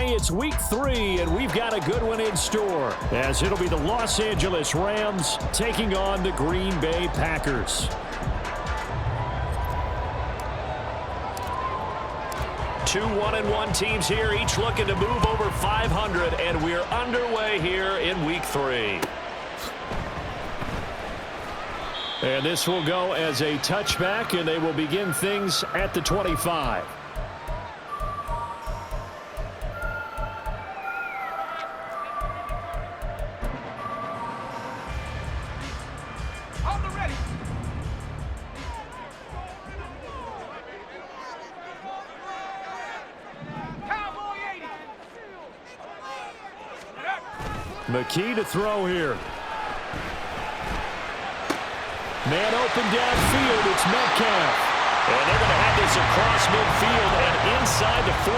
Hey, it's week 3, and we've got a good one in store, as it'll be the Los Angeles Rams taking on the Green Bay Packers. Two 1-1 teams here, each looking to move over 500, and we're underway here in week 3. And this will go as a touchback, and they will begin things at the 25. McKee to throw here. Man open downfield, it's Metcalf. And they're going to have this across midfield and inside the 45.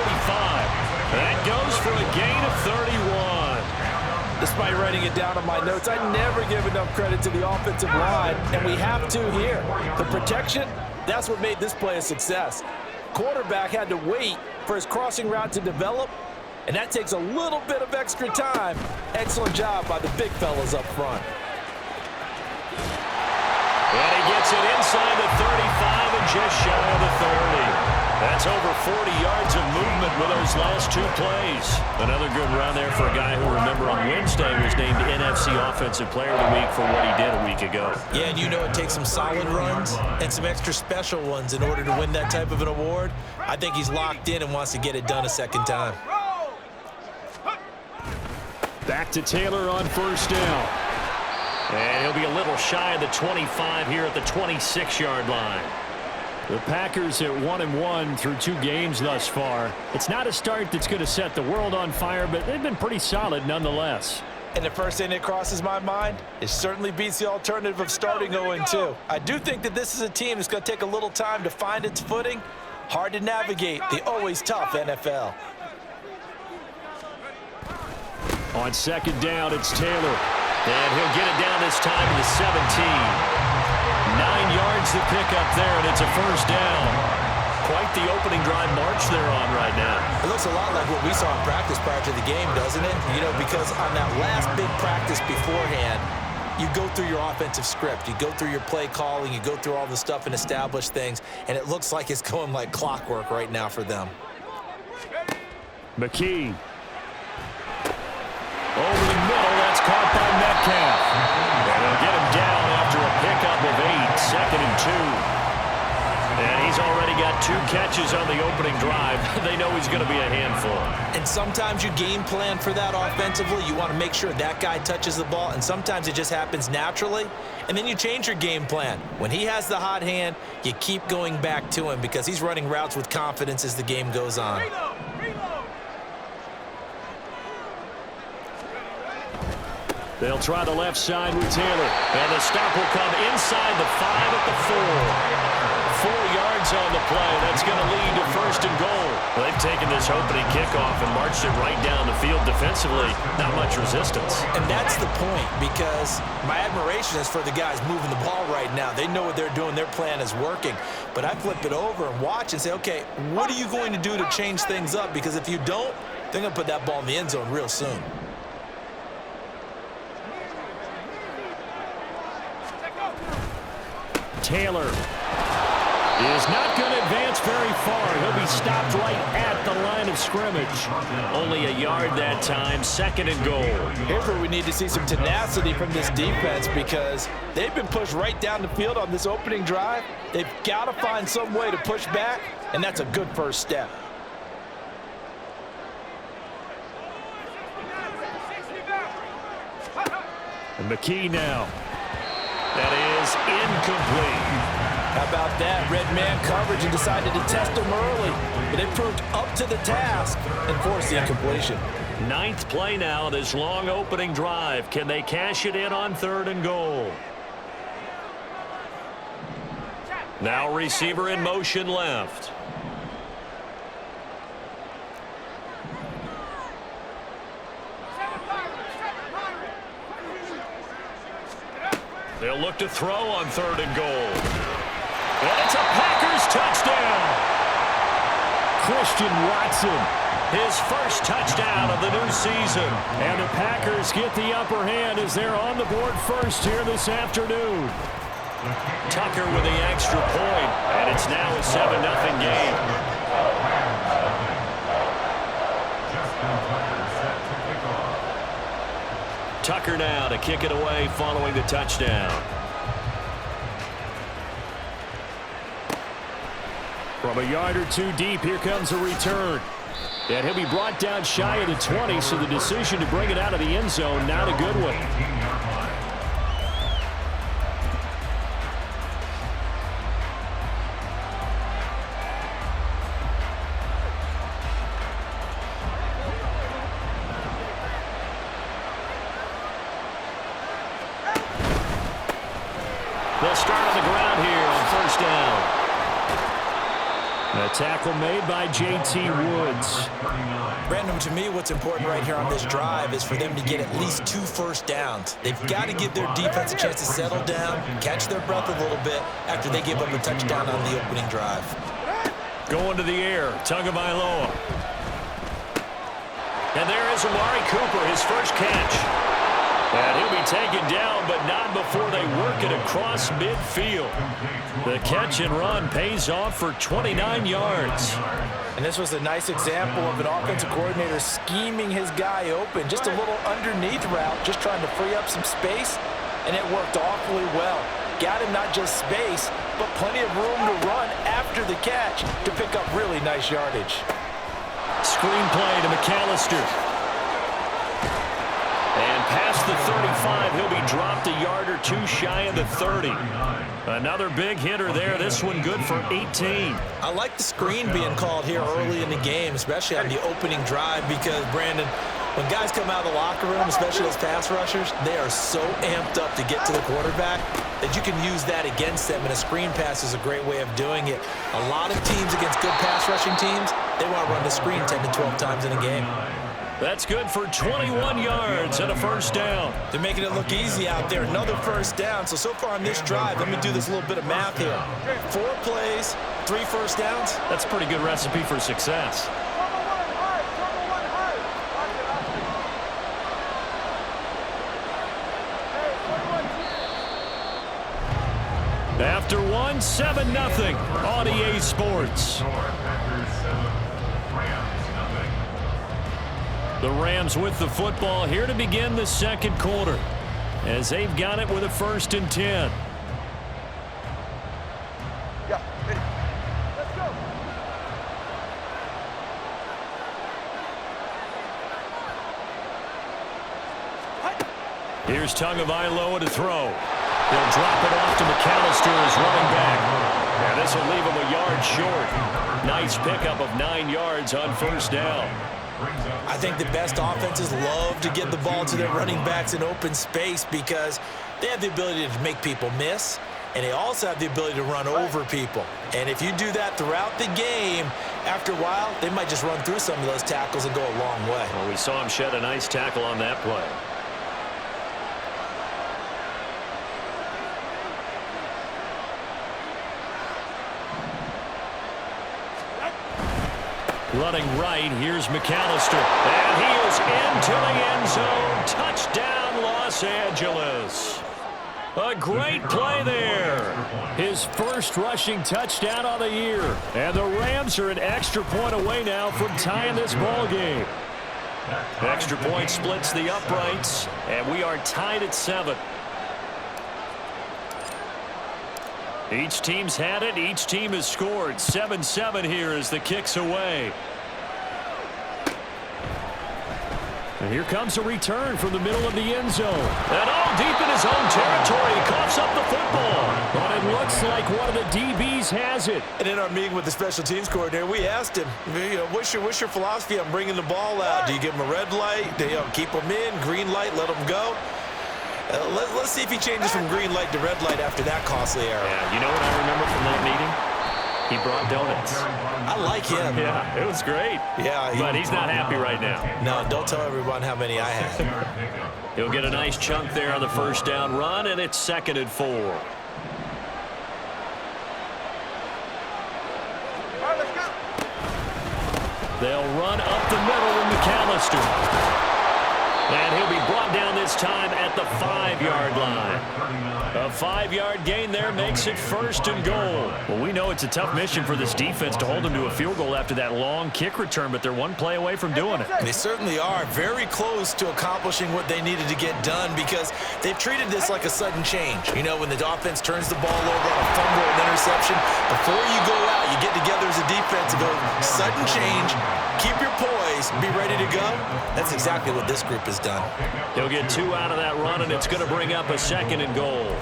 That goes for a gain of 31. Despite writing it down on my notes, I never give enough credit to the offensive line, and we have to here. The protection, that's what made this play a success. Quarterback had to wait for his crossing route to develop, and that takes a little bit of extra time. Excellent job by the big fellas up front. And he gets it inside the 35 and just shy of the 30. That's over 40 yards of movement with those last 2 plays. Another good run there for a guy who, remember, on Wednesday was named NFC Offensive Player of the Week for what he did a week ago. Yeah, and you know it takes some solid runs and some extra special ones in order to win that type of an award. I think he's locked in and wants to get it done a second time. Back to Taylor on first down. And he'll be a little shy of the 25 here at the 26-yard line. The Packers at 1-1 through 2 games thus far. It's not a start that's going to set the world on fire, but they've been pretty solid nonetheless. And the first thing that crosses my mind, it certainly beats the alternative of starting 0-2. I do think that this is a team that's going to take a little time to find its footing. Hard to navigate the always tough NFL. On second down, it's Taylor. And he'll get it down this time to the 17. 9 yards to pick up there, and it's a first down. Quite the opening drive march they're on right now. It looks a lot like what we saw in practice prior to the game, doesn't it? You know, because on that last big practice beforehand, you go through your offensive script. You go through your play calling. You go through all the stuff and establish things, and it looks like it's going like clockwork right now for them. McKee. Over the middle, that's caught by Metcalf. And they'll get him down after a pickup of 8, second and 2. And he's already got 2 catches on the opening drive. They know he's going to be a handful. And sometimes you game plan for that offensively. You want to make sure that guy touches the ball, and sometimes it just happens naturally. And then you change your game plan. When he has the hot hand, you keep going back to him because he's running routes with confidence as the game goes on. They'll try the left side with Taylor. And the stop will come inside the 5 at the 4. 4 yards on the play. That's going to lead to first and goal. They've taken this opening kickoff and marched it right down the field defensively. Not much resistance. And that's the point, because my admiration is for the guys moving the ball right now. They know what they're doing. Their plan is working. But I flip it over and watch and say, okay, what are you going to do to change things up? Because if you don't, they're going to put that ball in the end zone real soon. Taylor is not going to advance very far. He'll be stopped right at the line of scrimmage. Only a yard that time, second and goal. Here's where we need to see some tenacity from this defense, because they've been pushed right down the field on this opening drive. They've got to find some way to push back, and that's a good first step. And McKee now. That is incomplete. How about that? Red man coverage and decided to test him early. But they proved up to the task and forced the incompletion. 9th play now, this long opening drive. Can they cash it in on 3rd and goal? Now receiver in motion left. They'll look to throw on 3rd and goal. And it's a Packers touchdown. Christian Watson, his first touchdown season. And the Packers get the upper hand as they're on the board first here this afternoon. Tucker with the extra point, and it's now a 7-0 game. Tucker now to kick it away following the touchdown. From a yard or two deep, here comes a return. And he'll be brought down shy of the 20, so the decision to bring it out of the end zone, not a good one. They'll start on the ground here on first down. A tackle made by J.T. Woods. Brandon, to me, what's important right here on this drive is for them to get at least 2 first downs. They've got to give their defense a chance to settle down, catch their breath a little bit after they give up a touchdown on the opening drive. Going to the air, Tagovailoa. And there is Amari Cooper, his first catch. And he'll be taken down, but not before they work it across midfield. The catch and run pays off for 29 yards. And this was a nice example of an offensive coordinator scheming his guy open. Just a little underneath route, just trying to free up some space, and it worked awfully well. Got him not just space, but plenty of room to run after the catch to pick up really nice yardage. Screen play to McAllister. And past the 35, he'll be dropped a yard or two shy of the 30. Another big hitter there. This one good for 18. I like the screen being called here early in the game, especially on the opening drive, because, Brandon, when guys come out of the locker room, especially those pass rushers, they are so amped up to get to the quarterback that you can use that against them, and a screen pass is a great way of doing it. A lot of teams against good pass rushing teams, they want to run the screen 10 to 12 times in a game. That's good for 21 yards and a first down. They're making it look easy out there. Another first down. So far on this drive, let me do this little bit of math here. 4 plays, 3 first downs. That's a pretty good recipe for success. After one, 7-0 on EA Sports. The Rams with the football here to begin the second quarter, as they've got it with a 1st and 10. Yeah, ready. Let's go. Here's Tagovailoa to throw. He'll drop it off to McAllister as running back. And this will leave him a yard short. Nice pickup of 9 yards on first down. I think the best offenses love to get the ball to their running backs in open space because they have the ability to make people miss, and they also have the ability to run over people. And if you do that throughout the game, after a while, they might just run through some of those tackles and go a long way. Well, we saw him shed a nice tackle on that play. Running right, here's McAllister. And he is into the end zone. Touchdown, Los Angeles. A great play there. His first rushing touchdown on the year. And the Rams are an extra point away now from tying this ball game. Extra point splits the uprights, and we are tied at 7. Each team's had it. Each team has scored. 7-7 here as the kick's away. And here comes a return from the middle of the end zone. And all deep in his own territory. He coughs up the football. But it looks like one of the DBs has it. And in our meeting with the special teams coordinator, we asked him, what's your philosophy on bringing the ball out? Do you give him a red light? Do you keep him in? Green light, let him go? Let's see if he changes from green light to red light after that costly error. Yeah, you know what I remember from that meeting? He brought donuts. I like him. Yeah, it was great. Yeah. But he's not happy right now. No, don't tell everyone how many I had. He'll get a nice chunk there on the first down run, and it's 2nd and 4. All right, let's go. They'll run up the middle with McAllister. And he'll be brought down this time at the 5-yard line. A 5-yard gain there makes it 1st and goal. Well, we know it's a tough mission for this defense to hold them to a field goal after that long kick return, but they're one play away from doing it. They certainly are very close to accomplishing what they needed to get done because they've treated this like a sudden change. You know, when the offense turns the ball over on a fumble or an interception, before you go out, you get together as a defense and go, sudden change, keep your poise, be ready to go. That's exactly what this group has done. He'll get 2 out of that run, and it's going to bring up a 2nd and goal.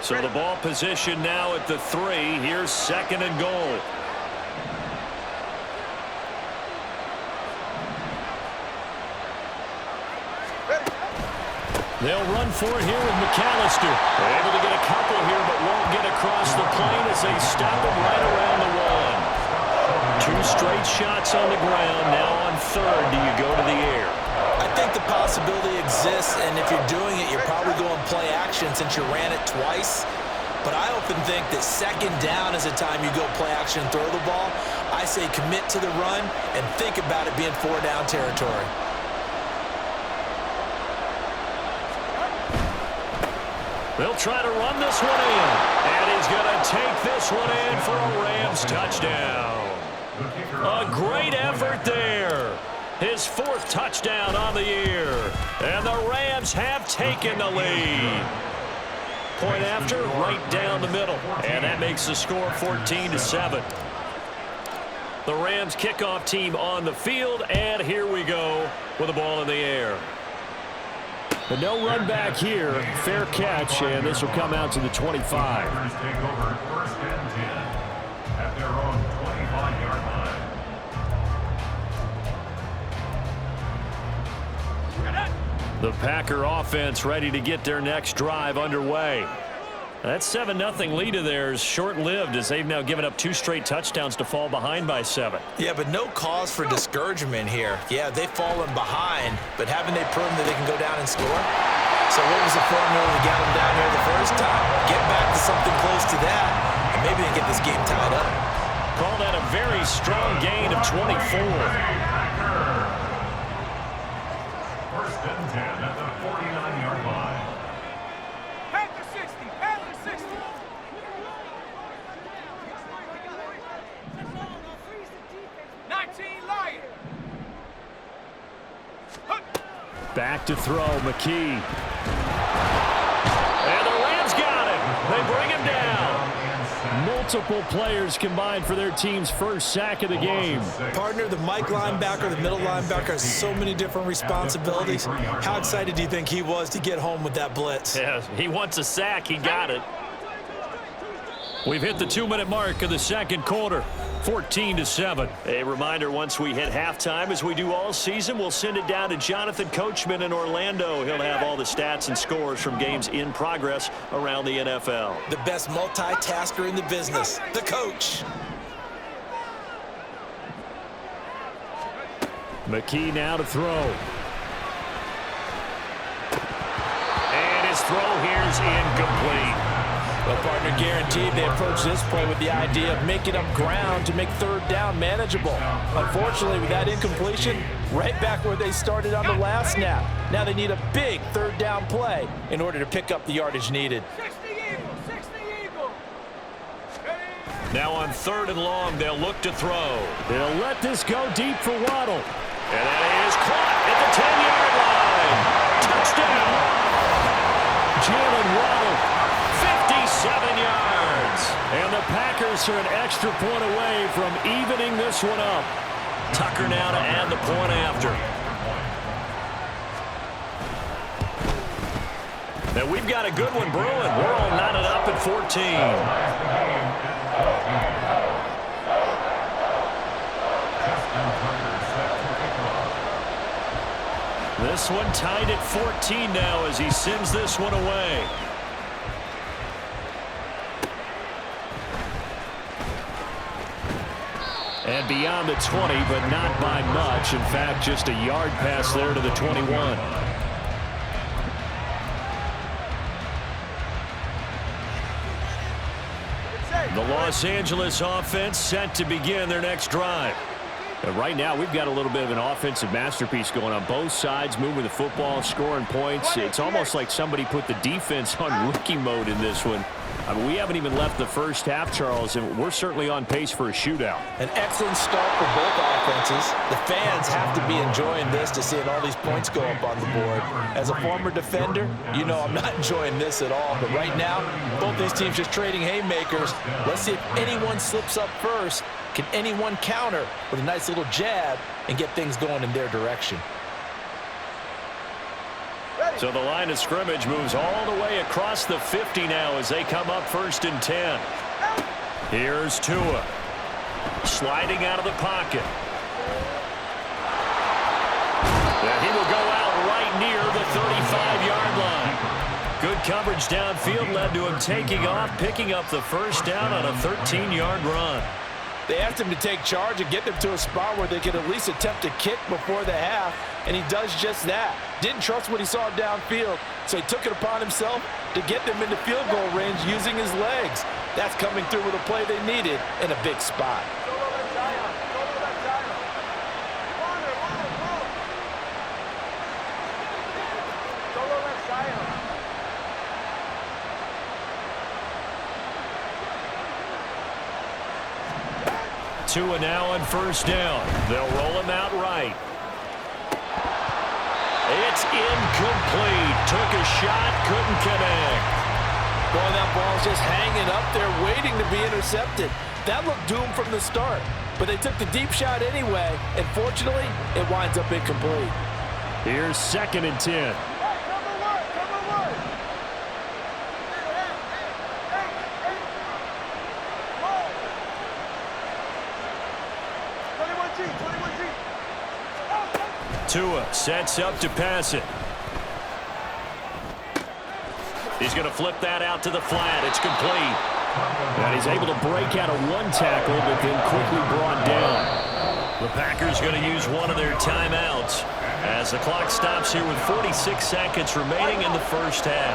So the ball position now at the 3. Here's 2nd and goal. They'll run for it here with McAllister. They're able to get a couple here, but won't get across the plane as they stop him right around the 1. 2 straight shots on the ground. Now on 3rd, do you go to the air? I think the possibility exists, and if you're doing it, you're probably going play action since you ran it twice. But I often think that 2nd down is the time you go play action and throw the ball. I say commit to the run and think about it being 4-down territory. They'll try to run this one in. And he's going to take this one in for a Rams touchdown. A great effort there. His 4th touchdown on the year. And the Rams have taken the lead. Point after, right down the middle. And that makes the score 14-7. The Rams kickoff team on the field. And here we go with the ball in the air. But no run back here. Fair catch, and this will come out to the 25. Take over 1st and 10 at their own 25-yard line. The Packer offense ready to get their next drive underway. That 7-0 lead of theirs short-lived as they've now given up 2 straight touchdowns to fall behind by 7. Yeah, but no cause for discouragement here. Yeah, they've fallen behind, but haven't they proven that they can go down and score? So what was the formula to get them down here the first time? Get back to something close to that, and maybe they get this game tied up. Call that a very strong gain of 24. 1st and 10 at the 49-yard line. Panther 60, Panther 60. Back to throw, McKee. And the Rams got him. They bring him down. Multiple players combined for their team's 1st sack of the game. Partner, the Mike linebacker, the middle linebacker has so many different responsibilities. How excited do you think he was to get home with that blitz? Yeah, he wants a sack. He got it. We've hit the 2-minute mark of the 2nd quarter. 14-7. A reminder, once we hit halftime, as we do all season, we'll send it down to Jonathan Coachman in Orlando. He'll have all the stats and scores from games in progress around the NFL. The best multitasker in the business, the coach. McKee now to throw. And his throw here's incomplete. Well, partner, guaranteed they approach this play with the idea of making up ground to make 3rd down manageable. Unfortunately, with that incompletion, right back where they started on the last snap. Now they need a big 3rd down play in order to pick up the yardage needed. 60 Eagle, 60 Eagle. Now on 3rd and long, they'll look to throw. They'll let this go deep for Waddle. And that is caught at the 10-yard line. Touchdown. Jalen Waddle, 57 yards. And the Packers are an extra point away from evening this one up. Tucker now to add the point after. Now we've got a good one brewing. We're all knotted up at 14. This one tied at 14 now as he sends this one away. And beyond the 20, but not by much. In fact, just a yard pass there to the 21. The Los Angeles offense set to begin their next drive. And right now, we've got a little bit of an offensive masterpiece going on both sides, moving the football, scoring points. It's almost like somebody put the defense on rookie mode in this one. I mean, we haven't even left the first half, Charles, and we're certainly on pace for a shootout. An excellent start for both offenses. The fans have to be enjoying this to seeing all these points go up on the board. As a former defender, you know I'm not enjoying this at all. But right now, both these teams just trading haymakers. Let's see if anyone slips up first. Can anyone counter with a nice little jab and get things going in their direction? So the line of scrimmage moves all the way across the 50 now as they come up 1st and 10. Here's Tua. Sliding out of the pocket. And he will go out right near the 35-yard line. Good coverage downfield led to him taking off, picking up the first down on a 13-yard run. They asked him to take charge and get them to a spot where they could at least attempt a kick before the half, and he does just that. Didn't trust what he saw downfield, so he took it upon himself to get them into field goal range using his legs. That's coming through with a play they needed in a big spot. Tua now on 1st down. They'll roll him out right. It's incomplete. Took a shot, couldn't connect. Boy, that ball's just hanging up there waiting to be intercepted. That looked doomed from the start, but they took the deep shot anyway, and fortunately, it winds up incomplete. Here's 2nd and 10. Tua sets up to pass it. He's going to flip that out to the flat. It's complete. And he's able to break out of one tackle, but then quickly brought down. The Packers going to use one of their timeouts as the clock stops here with 46 seconds remaining in the first half.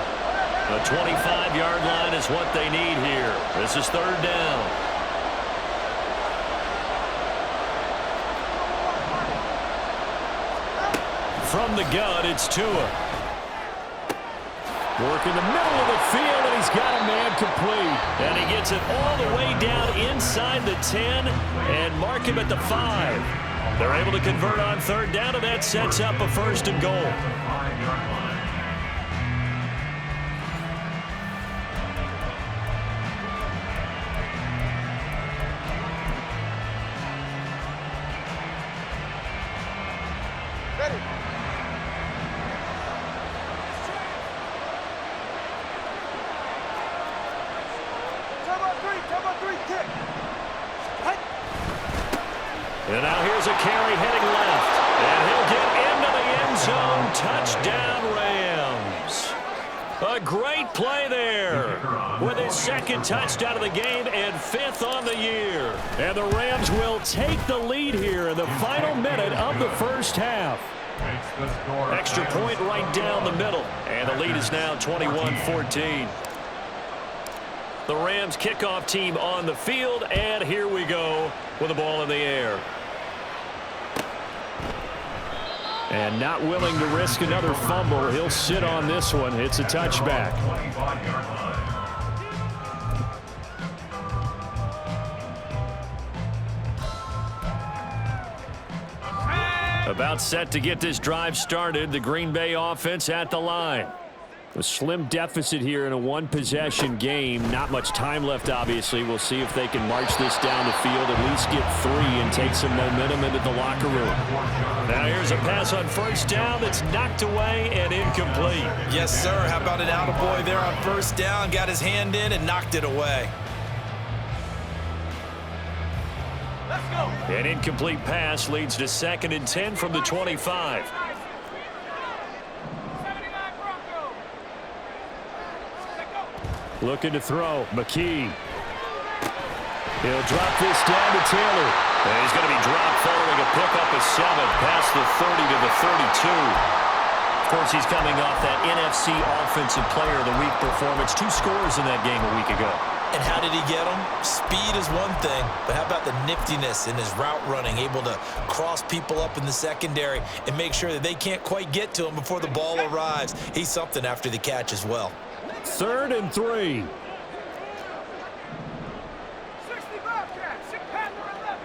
The 25-yard line is what they need here. This is 3rd down. From the gun, it's Tua. Working the middle of the field, and he's got a man complete. And he gets it all the way down inside the 10 and mark him at the 5. They're able to convert on 3rd down, and that sets up a 1st and goal. And now here's a carry heading left. And he'll get into the end zone. Touchdown, Rams. A great play there with his 2nd touchdown of the game and 5th on the year. And the Rams will take the lead here in the final minute of the first half. Extra point right down the middle. And the lead is now 21-14. The Rams kickoff team on the field, and here we go with the ball in the air. And not willing to risk another fumble. He'll sit on this one. It's a touchback. About set to get this drive started. The Green Bay offense at the line. A slim deficit here in a one-possession game. Not much time left, obviously. We'll see if they can march this down the field, at least get 3 and take some momentum into the locker room. Now here's a pass on 1st down that's knocked away and incomplete. Yes, sir. How about an attaboy there on 1st down? Got his hand in and knocked it away. Let's go. An incomplete pass leads to 2nd and 10 from the 25. Looking to throw. McKee. He'll drop this down to Taylor. And he's going to be dropped following a pickup of 7 past the 30 to the 32. Of course, he's coming off that NFC Offensive Player of the Week performance. 2 scores in that game a week ago. And how did he get them? Speed is one thing, but how about the niftiness in his route running, able to cross people up in the secondary and make sure that they can't quite get to him before the ball arrives. He's something after the catch as well. 3rd and 3.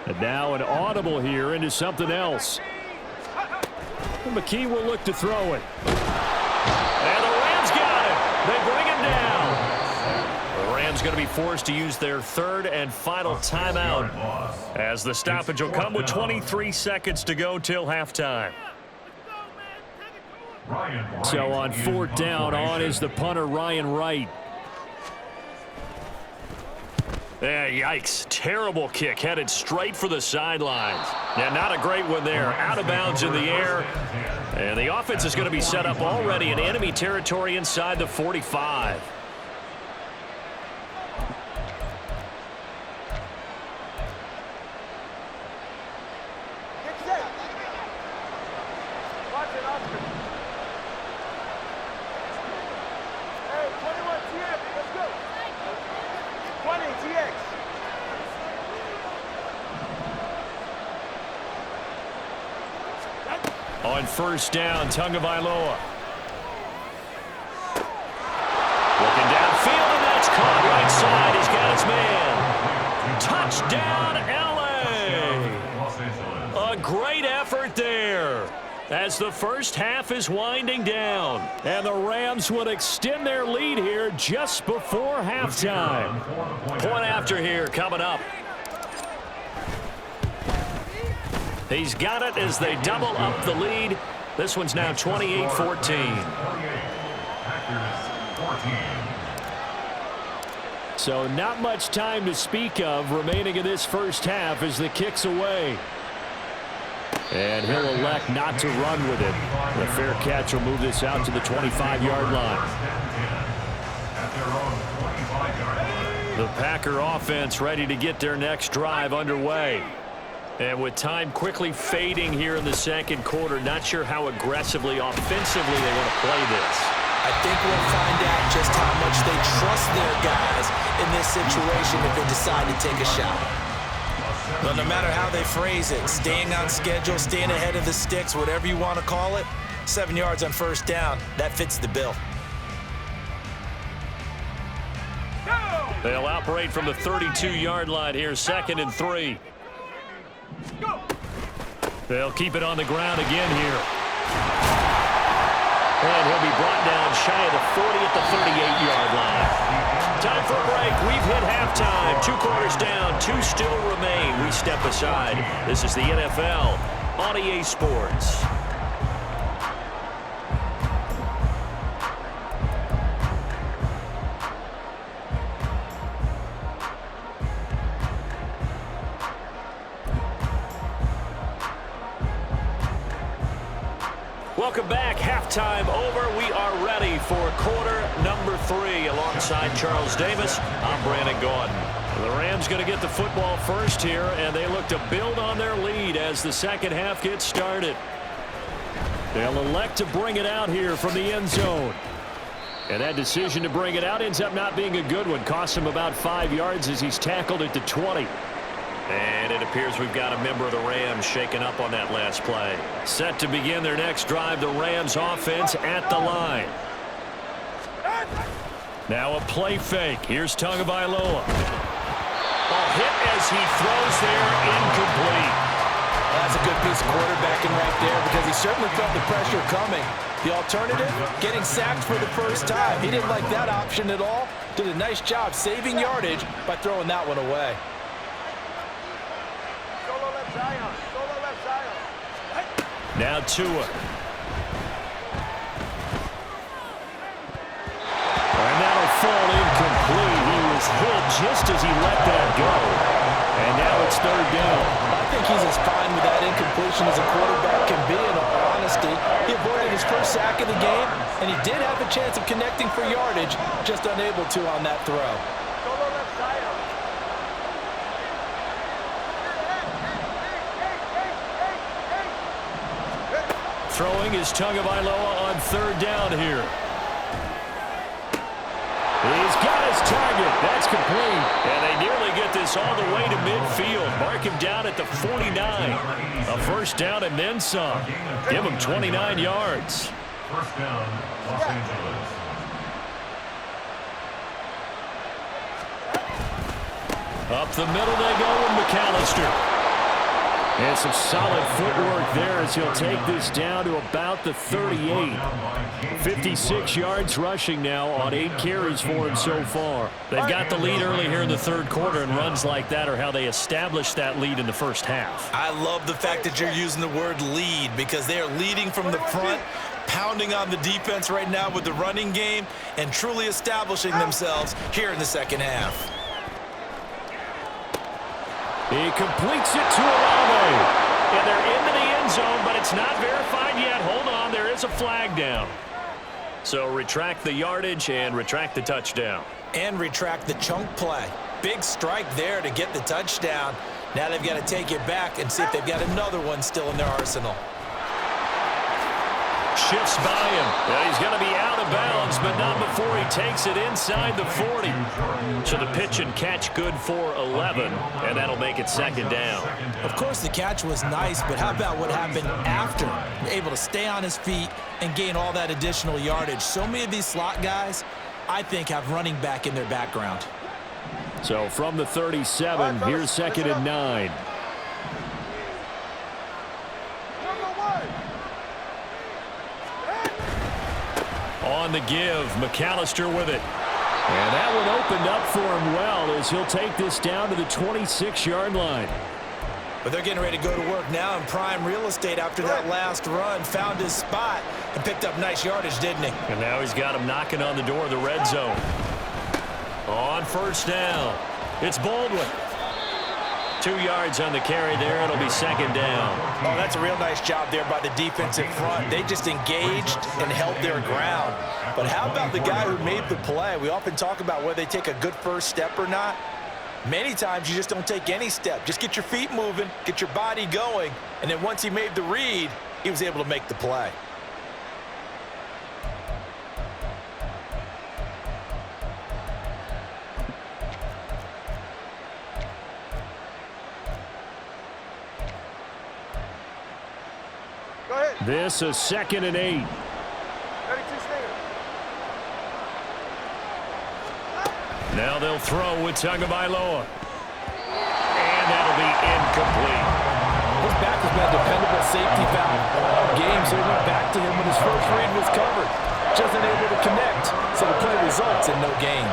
And now an audible here into something else. McKee will look to throw it. And the Rams got it. They bring it down. The Rams going to be forced to use their 3rd and final timeout as the stoppage will come with 23 seconds to go till halftime. So on 4th down, on is the punter, Ryan Wright. Yikes. Terrible kick headed straight for the sidelines. Yeah, not a great one there. Out of bounds in the air. And the offense is going to be set up already in enemy territory inside the 45. On 1st down, Tagovailoa. Looking downfield, and that's caught right side. He's got his man. Touchdown, L.A. A great effort there as the first half is winding down. And the Rams would extend their lead here just before halftime. Point after here coming up. He's got it as they double up the lead. This one's now 28-14. So not much time to speak of remaining in this first half as the kick's away. And he'll elect not to run with it. The fair catch will move this out to the 25-yard line. The Packer offense ready to get their next drive underway. And with time quickly fading here in the 2nd quarter, not sure how aggressively, offensively they want to play this. I think we'll find out just how much they trust their guys in this situation if they decide to take a shot. But no matter how they phrase it, staying on schedule, staying ahead of the sticks, whatever you want to call it, 7 yards on 1st down, that fits the bill. They'll operate from the 32-yard line here, 2nd and 3. They'll keep it on the ground again here. And he'll be brought down shy of the 40 at the 38-yard line. Time for a break. We've hit halftime. 2 quarters down. 2 still remain. We step aside. This is the NFL on EA Sports. Welcome back. Halftime over. We are ready for quarter number 3. Alongside Charles Davis, I'm Brandon Gordon. The Rams going to get the football first here, and they look to build on their lead as the second half gets started. They'll elect to bring it out here from the end zone. And that decision to bring it out ends up not being a good one. Costs him about 5 yards as he's tackled at the 20. And it appears we've got a member of the Rams shaken up on that last play. Set to begin their next drive, the Rams offense at the line. Now a play fake. Here's Tagovailoa. A hit as he throws there, incomplete. That's a good piece of quarterbacking right there because he certainly felt the pressure coming. The alternative, getting sacked for the first time. He didn't like that option at all. Did a nice job saving yardage by throwing that one away. Now Tua. And that'll fall incomplete. He was hit just as he let that go. And now it's 3rd down. I think he's as fine with that incompletion as a quarterback can be, in all honesty. He avoided his first sack of the game, and he did have a chance of connecting for yardage, just unable to on that throw. Throwing is Tagovailoa on 3rd down here. He's got his target. That's complete. this all the way to midfield. Mark him down at the 49. A first down and then some. Give him 29 yards. First down, Los Angeles. Up the middle they go with McAllister. And some solid footwork there as he'll take this down to about the 38. 56 yards rushing now on 8 carries for him so far. They've got the lead early here in the third quarter, and runs like that are how they established that lead in the first half. I love the fact that you're using the word lead, because they are leading from the front, pounding on the defense right now with the running game, and truly establishing themselves here in the second half. He completes it to Olave. And they're into the end zone, but it's not verified yet. Hold on, there is a flag down. So retract the yardage and retract the touchdown. And retract the chunk play. Big strike there to get the touchdown. Now they've got to take it back and see if they've got another one still in their arsenal. Shifts by him. Well, he's going to be out of bounds, but not before he takes it inside the 40. So the pitch and catch good for 11, and that'll make it second down. Of course, the catch was nice, but how about what happened after? Able to stay on his feet and gain all that additional yardage. So many of these slot guys, I think, have running back in their background. So from the 37, here's second and 9. On the give, McAllister with it. And that one opened up for him well as he'll take this down to the 26-yard line. But they're getting ready to go to work now in prime real estate after that last run. Found his spot and picked up nice yardage, didn't he? And now he's got him knocking on the door of the red zone. On first down, it's Baldwin. 2 yards on the carry there. It'll be second down. Oh, that's a real nice job there by the defensive front. They just engaged and held their ground. But how about the guy who made the play? We often talk about whether they take a good first step or not. Many times you just don't take any step. Just get your feet moving, get your body going, and then once he made the read, he was able to make the play. This is second and 8. Now they'll throw with Tagovailoa. And that'll be incomplete. His back has been a dependable safety valve all game, so he went back to him when his first read was covered. Just unable to connect, so the play results in no gain.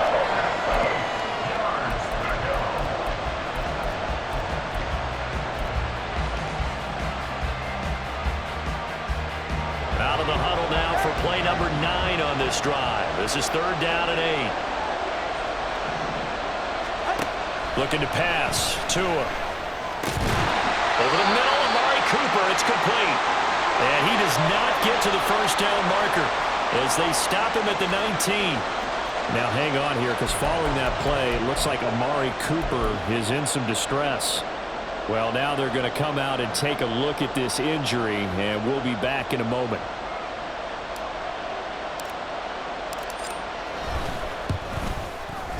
Out of the huddle now for play number 9 on this drive. This is third down and 8. Looking to pass. Tua. Over the middle, Amari Cooper. It's complete. And he does not get to the first down marker as they stop him at the 19. Now hang on here, because following that play, it looks like Amari Cooper is in some distress. Well, now they're going to come out and take a look at this injury, and we'll be back in a moment.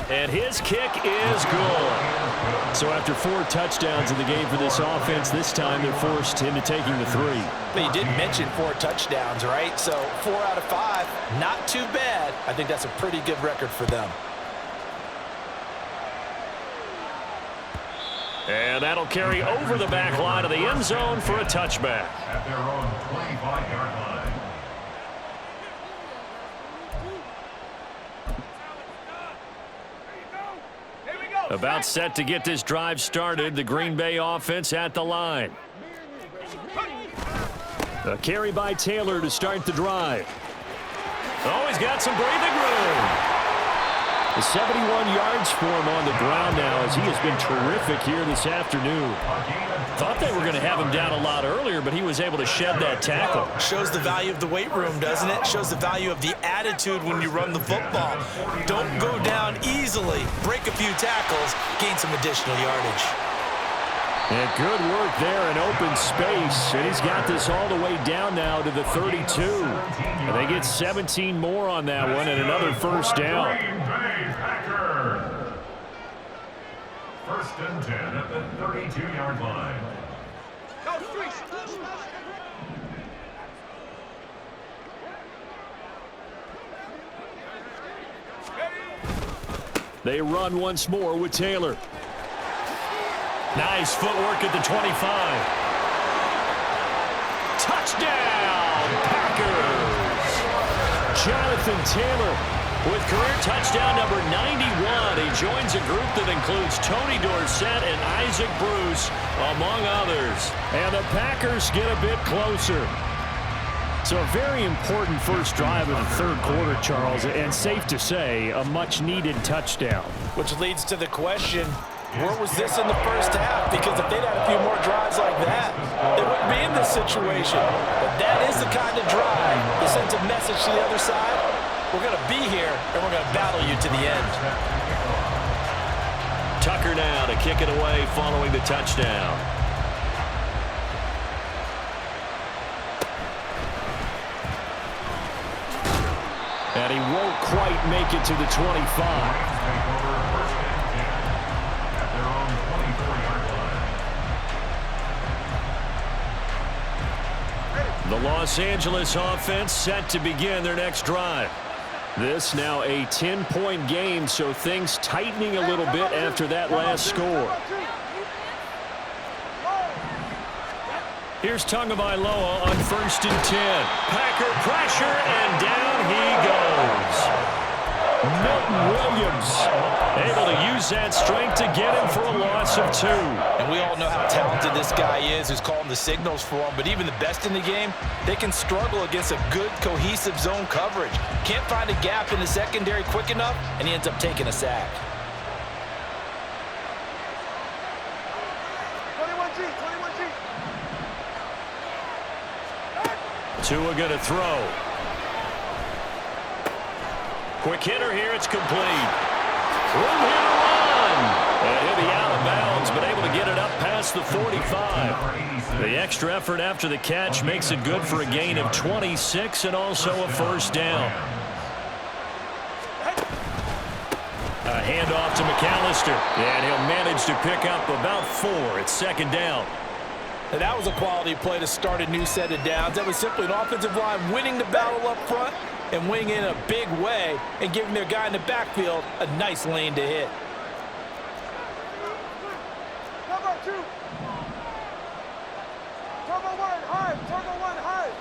And his kick is good. So after 4 touchdowns in the game for this offense, this time they're forced into taking the 3. But you did mention 4 touchdowns, right? So 4 out of 5, not too bad. I think that's a pretty good record for them. And that'll carry over the back line of the end zone for a touchback. At their own 25-yard line. About set to get this drive started. The Green Bay offense at the line. A carry by Taylor to start the drive. Oh, he's got some breathing room. The 71 yards for him on the ground now as he has been terrific here this afternoon. Thought they were going to have him down a lot earlier, but he was able to shed that tackle. Shows the value of the weight room, doesn't it? Shows the value of the attitude when you run the football. Don't go down easily. Break a few tackles. Gain some additional yardage. And good work there in open space. And he's got this all the way down now to the 32. And they get 17 more on that one and another first down. First and 10 at the 32-yard line. Go, streets. They run once more with Taylor. Nice footwork at the 25. Touchdown, Packers! Jonathan Taylor with career touchdown number 91. He joins a group that includes Tony Dorsett and Isaac Bruce, among others. And the Packers get a bit closer. So a very important first drive of the third quarter, Charles, and safe to say, a much-needed touchdown. Which leads to the question, where was this in the first half? Because if they'd had a few more drives like that, they wouldn't be in this situation. But that is the kind of drive that sends a message to the other side. We're going to be here, and we're going to battle you to the end. Tucker now to kick it away following the touchdown. And he won't quite make it to the 25. The Los Angeles offense set to begin their next drive. This now a 10-point game, so things tightening a little bit after that last score. Here's Tagovailoa on first and 10. Packer pressure, and down he goes. Milton Williams able to use that strength to get him for a loss of 2. And we all know how talented this guy is, who's calling the signals for him. But even the best in the game, they can struggle against a good, cohesive zone coverage. Can't find a gap in the secondary quick enough, and he ends up taking a sack. 21G, 21G. Tua going to throw. Quick hitter here, it's complete. Room here to run. And he'll be out of bounds, but able to get it up past the 45. The extra effort after the catch makes it good for a gain of 26 and also a first down. A handoff to McAllister, and he'll manage to pick up about 4 at second down. And that was a quality play to start a new set of downs. That was simply an offensive line winning the battle up front and winning in a big way and giving their guy in the backfield a nice lane to hit. Turbo 2. Turbo 1, high. Turbo 1, high.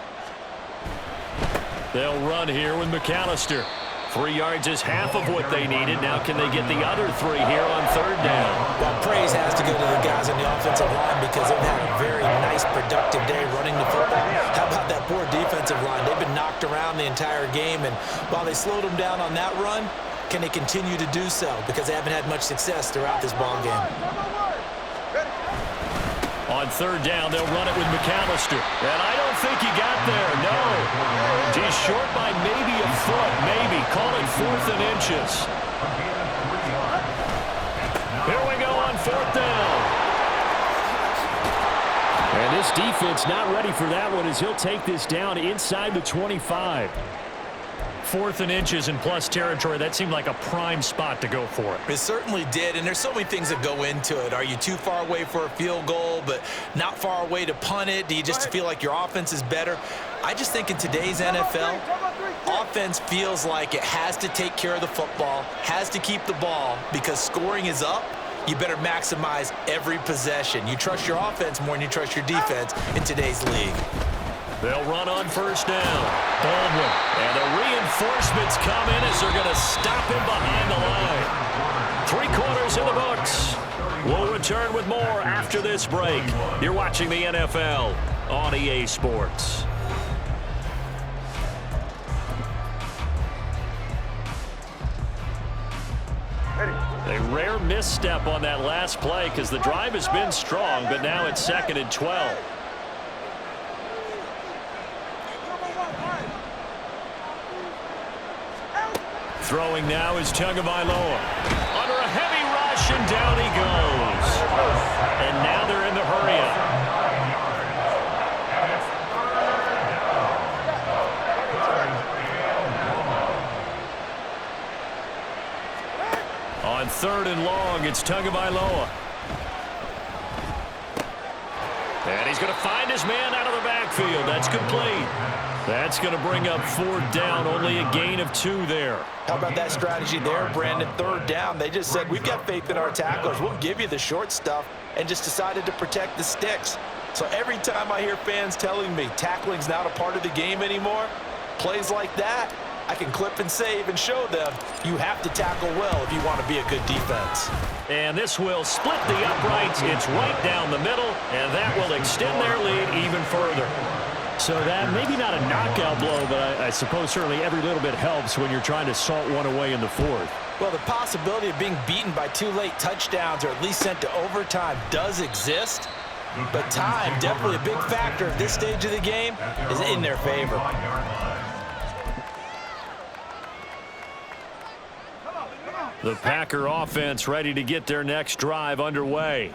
They'll run here with McAllister. 3 yards is half of what they needed. Now can they get the other 3 here on third down? Well, praise has to go to the guys on the offensive line because they've had a very nice, productive day running the football. How about that poor defensive line? They've been knocked around the entire game, and while they slowed them down on that run, can they continue to do so? Because they haven't had much success throughout this ball game. On third down, they'll run it with McAllister. And I don't think he got there, no. He's short by maybe a foot, maybe. Call it 4th and inches. Here we go on 4th down. And this defense not ready for that one as he'll take this down inside the 25. 4th and inches in plus territory. That seemed like a prime spot to go for it. It certainly did, and there's so many things that go into it. Are you too far away for a field goal, but not far away to punt it? Do you just feel like your offense is better? I just think in today's NFL, offense feels like it has to take care of the football, has to keep the ball, because scoring is up. You better maximize every possession. You trust your offense more than you trust your defense in today's league. They'll run on first down. Baldwin. And the reinforcements come in as they're going to stop him behind the line. 3 quarters in the books. We'll return with more after this break. You're watching the NFL on EA Sports. A rare misstep on that last play because the drive has been strong, but now it's 2nd and 12. Throwing now is Tagovailoa. Under a heavy rush, and down he goes. And now they're in the hurry-up. On 3rd and long. It's Tagovailoa. And he's going to find his man out of the backfield. That's complete. That's going to bring up 4th down, only a gain of 2 there. How about that strategy there, Brandon? 3rd down. They just said, we've got faith in our tacklers. We'll give you the short stuff, and just decided to protect the sticks. So every time I hear fans telling me tackling's not a part of the game anymore, plays like that, I can clip and save and show them you have to tackle well if you want to be a good defense. And this will split the uprights. It's right down the middle, and that will extend their lead even further. So that maybe not a knockout blow, but I suppose certainly every little bit helps when you're trying to salt one away in the 4th. Well, the possibility of being beaten by 2 late touchdowns or at least sent to overtime does exist. But time, definitely a big factor at this stage of the game, is in their favor. The Packer offense ready to get their next drive underway.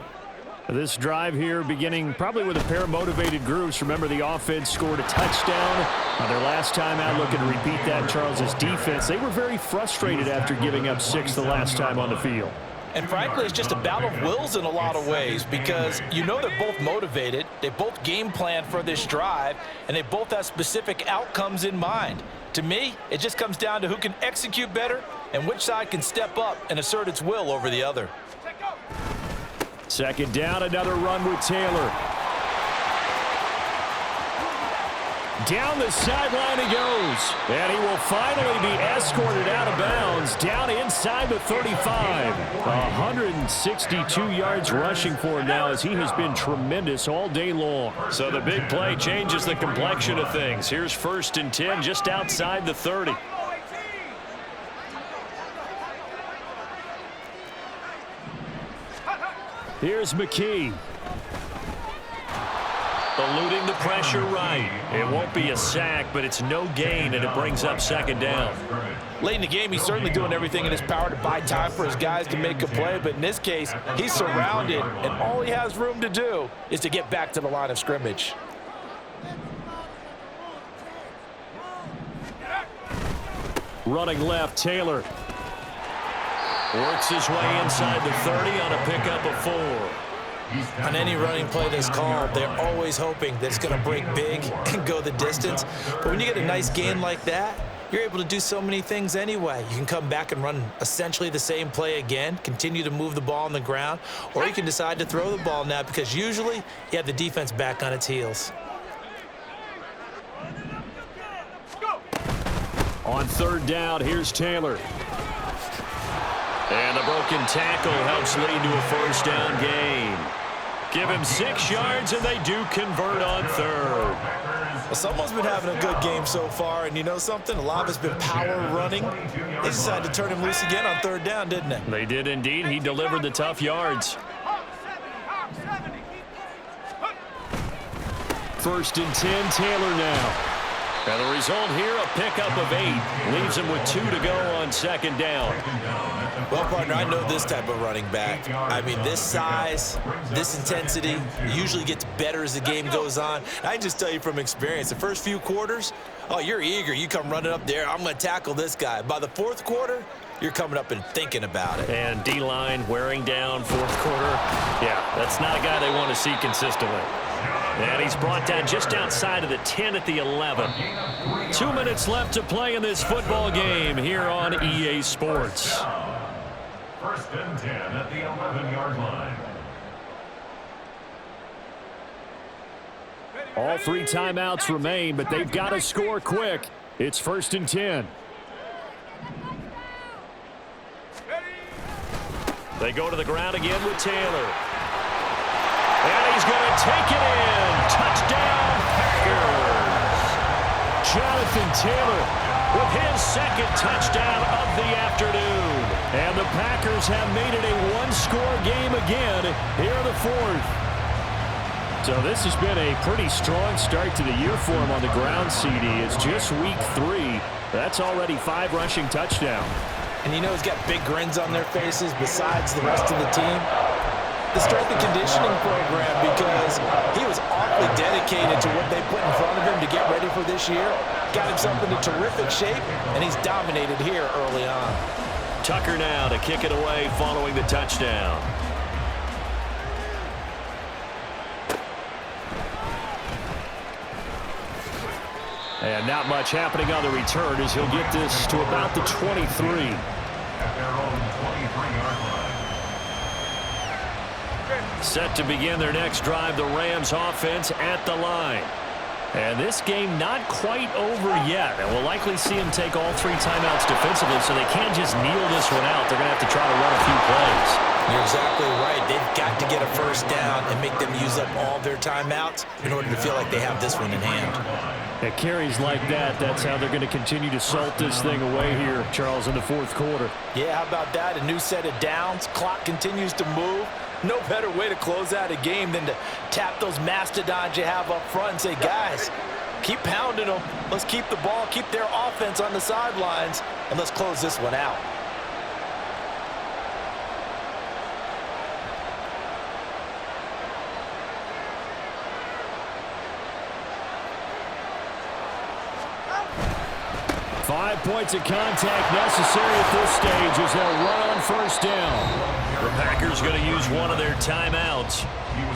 This drive here beginning probably with a pair of motivated groups. Remember, the offense scored a touchdown on their last time out. Looking to repeat that. Charles's defense, they were very frustrated after giving up 6 the last time on the field. And frankly, it's just a battle of wills in a lot of ways, because you know they're both motivated, they both game plan for this drive, and they both have specific outcomes in mind. To me, it just comes down to who can execute better and which side can step up and assert its will over the other. 2nd down, another run with Taylor. Down the sideline he goes. And he will finally be escorted out of bounds down inside the 35. 162 yards rushing for him now, as he has been tremendous all day long. So the big play changes the complexion of things. Here's 1st and 10 just outside the 30. Here's McKee. Eluding the pressure right. It won't be a sack, but it's no gain, and it brings up 2nd down. Late in the game, he's certainly doing everything in his power to buy time for his guys to make a play, but in this case, he's surrounded, and all he has room to do is to get back to the line of scrimmage. Running left, Taylor. Works his way inside the 30 on a pickup of 4. On any running play that's called, they're always hoping that it's going to break big and go the distance. But when you get a nice gain like that, you're able to do so many things anyway. You can come back and run essentially the same play again, continue to move the ball on the ground, or you can decide to throw the ball now, because usually you have the defense back on its heels. On 3rd down, here's Taylor. And the broken tackle helps lead to a 1st down gain. Give him 6 yards, and they do convert on 3rd. Well, someone's been having a good game so far, and you know something? A lot of it's been power running. They decided to turn him loose again on 3rd down, didn't they? They did indeed. He delivered the tough yards. 1st and 10, Taylor now. And the result here, a pickup of 8. Leaves him with 2 to go on 2nd down. Well, partner, I know this type of running back. I mean, this size, this intensity usually gets better as the game goes on. I can just tell you from experience, the first few quarters, oh, you're eager. You come running up there, I'm going to tackle this guy. By the 4th quarter, you're coming up and thinking about it. And D-line wearing down 4th quarter. Yeah, that's not a guy they want to see consistently. And he's brought down just outside of the 10 at the 11. 2 minutes left to play in this football game here on EA Sports. 1st and 10 at the 11-yard line. All 3 timeouts remain, but they've got to score quick. It's 1st and 10. They go to the ground again with Taylor. And he's going to take it in. Touchdown, Packers. Jonathan Taylor with his 2nd touchdown of the afternoon. And the Packers have made it a 1-score game again here in the 4th. So this has been a pretty strong start to the year for him on the ground, CD. It's just week 3. That's already 5 rushing touchdowns. And you know he's got big grins on their faces besides the rest of the team. The strength and conditioning program, because he was awfully dedicated to what they put in front of him to get ready for this year. Got himself into terrific shape, and he's dominated here early on. Tucker now to kick it away following the touchdown. And not much happening on the return as he'll get this to about the 23. At their own 23-yard line. Set to begin their next drive, the Rams offense at the line. And this game not quite over yet. And we'll likely see him take all 3 timeouts defensively, so they can't just kneel this one out. They're going to have to try to run a few plays. You're exactly right. They've got to get a first down and make them use up all their timeouts in order to feel like they have this one in hand. At carries like that, that's how they're going to continue to salt this thing away here, Charles, in the fourth quarter. Yeah, how about that? A new set of downs. Clock continues to move. No better way to close out a game than to tap those mastodons you have up front and say, guys, keep pounding them. Let's keep the ball, keep their offense on the sidelines, and let's close this one out. Five points of contact necessary at this stage as they'll run on first down. The Packers going to use one of their timeouts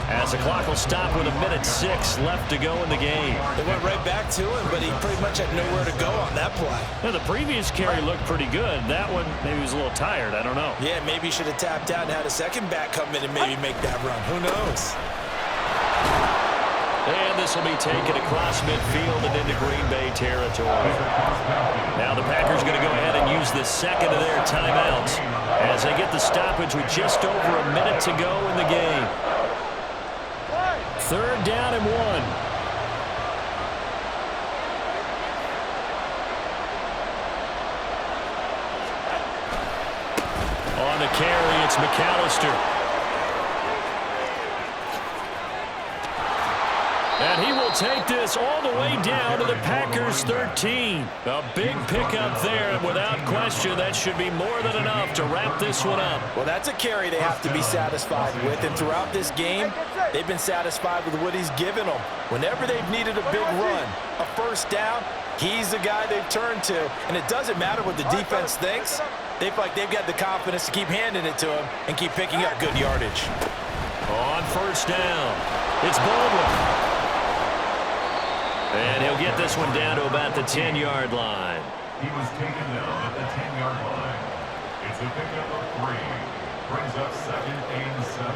as the clock will stop with 1:06 left to go in the game. They went right back to him, but he pretty much had nowhere to go on that play. Well, the previous carry looked pretty good. That one, maybe he was a little tired. I don't know. Yeah, maybe he should have tapped out and had a second back come in and maybe make that run. Who knows? And this will be taken across midfield and into Green Bay territory. Now the Packers going to go ahead and use the second of their timeouts as they get the stoppage with just over a minute to go in the game. Third down and 1. On the carry, it's McAllister. And he will take this all the way down to the Packers' 13. A big pickup there, and without question, that should be more than enough to wrap this one up. Well, that's a carry they have to be satisfied with, and throughout this game, they've been satisfied with what he's given them. Whenever they've needed a big run, a first down, he's the guy they've turned to. And it doesn't matter what the defense thinks. They feel like they've got the confidence to keep handing it to him and keep picking up good yardage. On first down, it's Baldwin. And he'll get this one down to about the 10-yard line. He was taken down at the 10-yard line. It's a pickup of 3. Brings up 2nd and 7.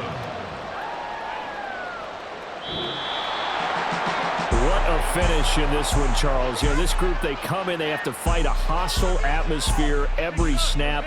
What a finish in this one, Charles. You know, this group, they come in, they have to fight a hostile atmosphere every snap.